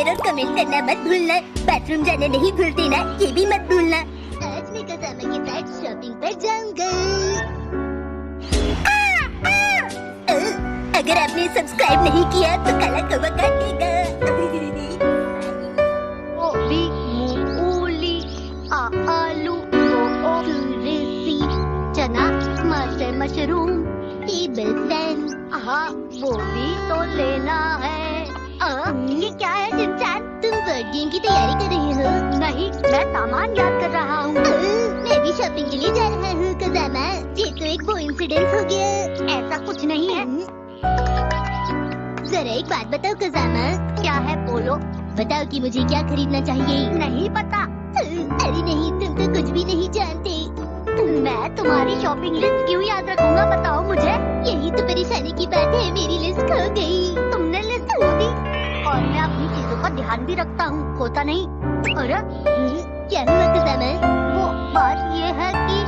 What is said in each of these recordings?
Share और comment करना मत भूलना। बाथरूम जाना नहीं भूलते ना, ये भी मत भूलना। आज मैं कसामा के साथ शॉपिंग पर जाऊंगा। अगर आपने सब्सक्राइब नहीं किया तो काला कौवा काटेगा। गोभी, मूली, आलू, तुलसी, चना, मटर, मशरूम, टेबल फैन। हाँ वो भी तो लेना है। ये क्या है शिनचैन? तुम बोर्ड गेम की तैयारी कर रही हो? नहीं, मैं सामान याद कर रहा हूँ। मैं भी शॉपिंग के लिए जा रहा हूँ कसामा। ये तो एक कोइंसिडेंस हो गया। ऐसा कुछ नहीं है। जरा एक बात बताओ कसामा। क्या है बोलो। बताओ कि मुझे क्या खरीदना चाहिए। नहीं पता। अरे नहीं, तुम तो कुछ भी नहीं जानते। मैं तुम्हारी शॉपिंग लिस्ट क्यों याद रखूंगा, बताओ मुझे। यही तो परेशानी की बात है, मेरी लिस्ट खो गई। तुमने लिस्ट खो दी? और मैं अपनी चीजों का ध्यान भी रखता हूँ, होता नहीं। अरे क्या हुआ कसामा? वो बात ये है कि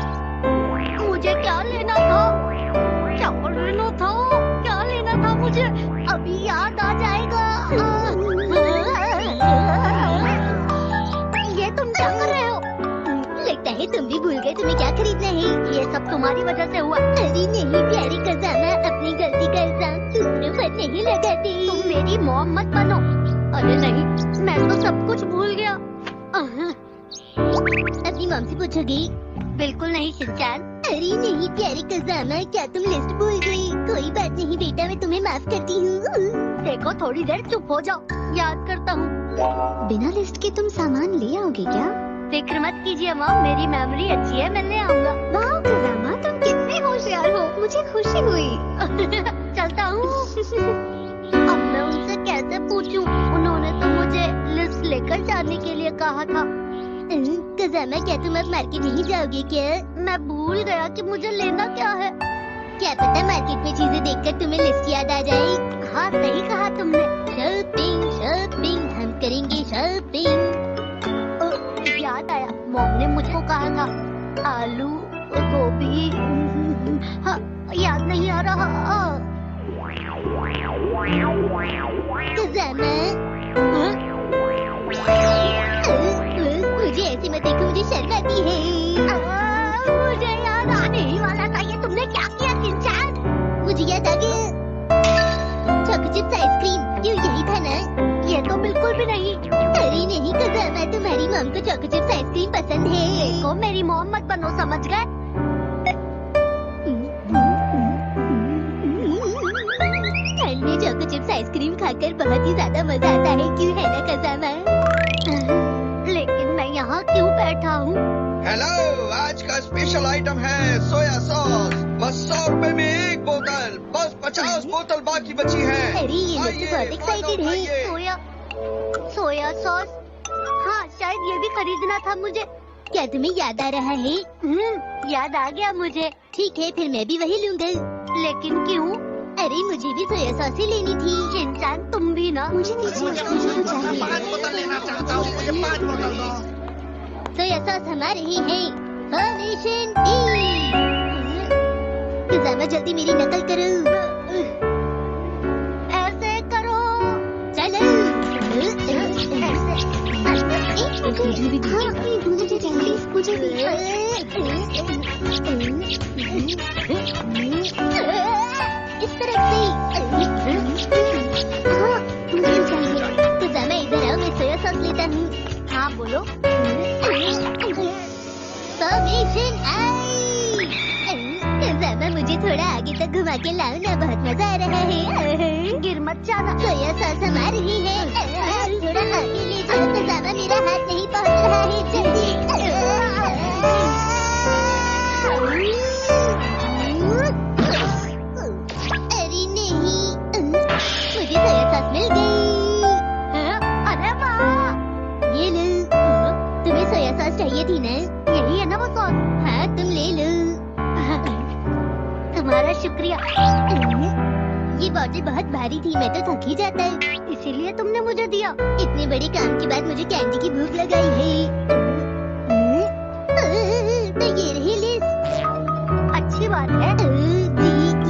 मुझे क्या लेना था, क्या लेना था, क्या लेना था मुझे, अभी याद आ जाएगा। ये तुम क्या कर रहे हो? लगता है तुम भी भूल गए तुम्हें क्या खरीदना है। ये सब तुम्हारी वजह से हुआ। अरे नहीं प्यारी कसामा, अपनी गलती का इल्जाम दूसरों पर नहीं लगाती। तुम मेरी मॉम मत बनो। अरे नहीं, मैं तो सब कुछ भूल गया। अपनी मॉम से पूछोगी? बिल्कुल नहीं शिनचैन। अरे नहीं प्यारी कसामा, क्या तुम लिस्ट भूल गई? कोई बात नहीं बेटा, मैं तुम्हें माफ करती हूँ। देखो थोड़ी देर चुप हो जाओ, याद करता हूँ। बिना लिस्ट के तुम सामान ले आओगे क्या? फिक्र मत कीजिए माँ, मेरी मेमोरी अच्छी है, मैं ले आऊंगा। वाह कसामा, तुम कितने होशियार हो, मुझे खुशी हुई। चलता हूँ। अब मैं उनसे कैसे पूछूं? उन्होंने तो मुझे लिस्ट लेकर जाने के लिए कहा था। कसामा, क्या तुम अब मार्केट नहीं जाओगे क्या? मैं भूल गया कि मुझे लेना क्या है। क्या पता मार्केट में चीजें देखकर तुम्हें लिस्ट याद आ जाए। हाँ सही कहा तुमने। शॉपिंग शॉपिंग, हम करेंगे शॉपिंग। याद आया, मॉम ने मुझको कहा था आलू, गोभी, हाँ याद नहीं आ रहा। कसामा, मुझे ऐसे मत देखो, मुझे शर्म आती है। मुझे याद आने ही वाला था। ये तुमने क्या किया शिनचैन? मुझे याद आ गया, चॉको चिप्स आइसक्रीम। क्यों, यही था ना? ये तो बिल्कुल भी नहीं। अरे नहीं कसामा, तुम्हारी मॉम को चॉको चिप्स आइसक्रीम पसंद है। देखो मेरी मॉम मत बनो, समझ गए? ठंड में चॉको चिप्स आइसक्रीम खाकर बहुत ही ज्यादा मजा आता है, क्यों है ना कसामा? लेकिन मैं यहाँ क्यों बैठा हूँ? हेलो, आज का स्पेशल आइटम है सोया सॉस। बस 100 रुपए में एक बोतल, बस 50 बोतल बाकी बची है। अरे ये लोग तो बहुत एक्साइटेड है। सोया सॉस, हाँ शायद ये भी खरीदना था मुझे। क्या तुम्हें याद आ रहा है? याद आ गया मुझे। ठीक है, फिर मैं भी वही लूंगा। लेकिन क्यों? अरे मुझे भी सोया सॉस ही लेनी थी। शिनचैन तुम भी ना? मुझे नहीं चाहिए, मुझे चाहिए। 5 बोतल लेना चाहता हूँ, मुझे 5 बोतल दो। सोया सॉस हमारे ही है। Formation T. कसामा जल्दी मेरी नकल करो। ऐसे करो। चलो। मुझे भी मुझे भी। इस तरह से। हाँ, मुझे चाहिए। कसामा इधर आओ, मैं सोया सॉस लेता हूँ। हाँ बोलो। फॉर्मेशन आई। कसामा मुझे थोड़ा आगे तक घुमा के लाओ ना, बहुत मजा आ रहा है। गिर मत जाना। सोया सॉस हमारी ही है। थोड़ा आगे ले जाओ कसामा, मेरा हाथ नहीं पहुंच रहा है, जल्दी। अरे नहीं, मुझे सोया सॉस मिल गई। अरे वाह, ये लो। तुम्हें सोया सॉस चाहिए थी ना? यही है ना वो सॉस? हाँ तुम ले लो। तुम्हारा शुक्रिया। ये बॉटल बहुत भारी थी, मैं तो थक ही जाता है। इसीलिए तुमने मुझे दिया। इतने बड़े काम के बाद मुझे कैंडी की भूख लगाई है। तो ये रही लिस्ट। अच्छी बात है।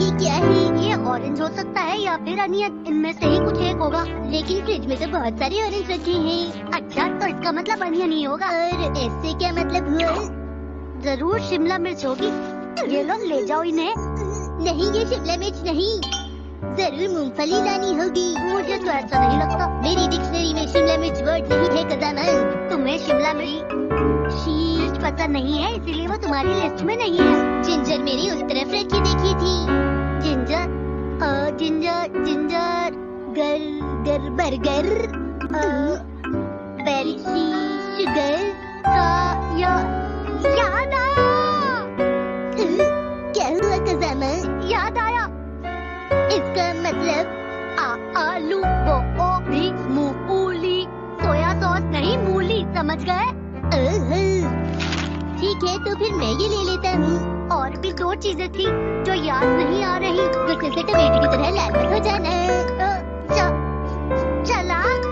ये क्या है? ये ऑरेंज हो सकता है या फिर लानी है, इनमें से ही कुछ एक होगा। लेकिन फ्रिज में तो बहुत सारे ऑरेंज रखे हैं। अच्छा, तो इसका मतलब अनियन नहीं होगा। और इससे क्या मतलब हुआ? जरूर शिमला मिर्च होगी। ये लो, ले जाओ इन्हें। नहीं, ये शिमला मिर्च नहीं, जरूर मूंगफली लानी होगी। मुझे तो ऐसा नहीं लगता। मेरी डिक्शनरी में शिमला मिर्च वर्ड नहीं है कजामन। तुम्हें शिमला मिर्च पता नहीं है, इसीलिए वो तुम्हारी लिस्ट में नहीं है। जिंजर मेरी उस तरफ रखी देखी थी। जिंजर, जिंजर, जिंजर, गर बर्गर, बेरी शुगर का याद आया। क्या हुआ कजामन? याद आया। इसका मतलब आलू, गोभी, मूली, सोया सॉस नहीं, मूली, समझ गए? ठीक है, तो फिर मैं ये ले लेता हूँ। और भी 2 चीजें थी जो याद नहीं आ रही। गुस्से से टमाटर की तरह लाल मत हो जाना। चलाक,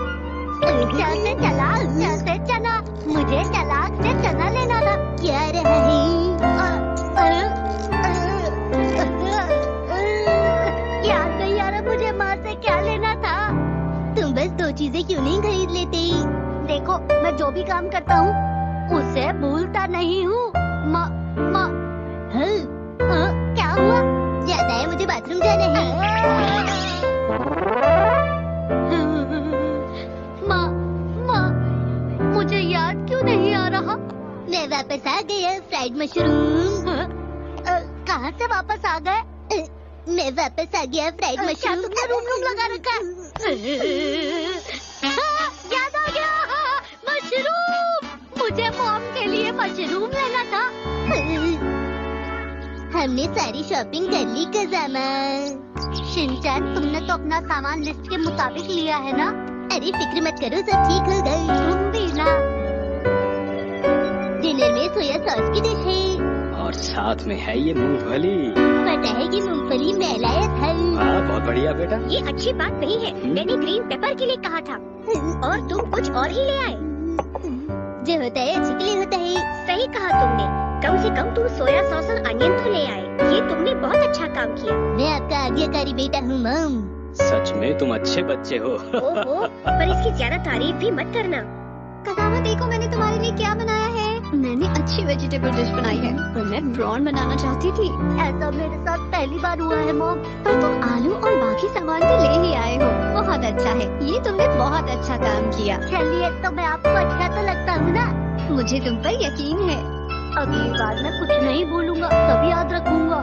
चलते चलाक, चलते चना। मुझे चलाक से चना लेना था। क्या रहा है? याद नहीं आ रहा मुझे माँ से क्या लेना था। तुम बस 2 चीजें क्यों नहीं खरीद लेते? देखो, मैं जो भी काम करता हूँ उसे भूलता नहीं हूँ। क्या हुआ? याद आया, मुझे बाथरूम जाना है। मुझे याद क्यों नहीं आ रहा? मैं वापस आ गया, फ्राइड मशरूम। कहाँ से वापस आ गए? मैं वापस आ गया, फ्राइड क्या मशरूम। तुमने रूम लगा रखा है? याद आ गया, मशरूम। मुझे मॉम के लिए मशरूम लेना था। हमने सारी शॉपिंग कर ली कजामन। शिनचैन, तुमने तो अपना सामान लिस्ट के मुताबिक लिया है ना? अरे फिक्र मत करो, सब ठीक हो गई। तुम भी ना। डिनर में सोया सॉस की डिश है और साथ में है ये मूंगफली। पता है कि मूंगफली मैं लाया था। हाँ, बहुत बढ़िया बेटा। ये अच्छी बात नहीं है, मैंने ग्रीन पेपर के लिए कहा था और तुम कुछ और ही ले आए। जो होता है अच्छे के लिए होता है। सही कहा तुमने, कम से कम तुम सोया सॉस और अनियन तो ले आए। ये तुमने बहुत अच्छा काम किया। मैं आपका आज्ञाकारी बेटा हूँ मॉम। सच में तुम अच्छे बच्चे हो। ओहो, पर इसकी ज्यादा तारीफ भी मत करना। कजामा, देखो मैंने तुम्हारे लिए क्या बनाया है। मैंने अच्छी वेजिटेबल डिश बनाई है, पर मैं प्रॉन बनाना चाहती थी। ऐसा मेरे साथ पहली बार हुआ है मॉम। पर तुम आलू और बाकी सामान तो ले ही आए हो, बहुत अच्छा है। ये तुमने बहुत अच्छा काम किया। चलिए, तो मैं आपको अच्छा तो लगता हूँ ना? मुझे तुम पर यकीन है। अगली बार मैं कुछ नहीं भूलूंगा, सब याद रखूंगा।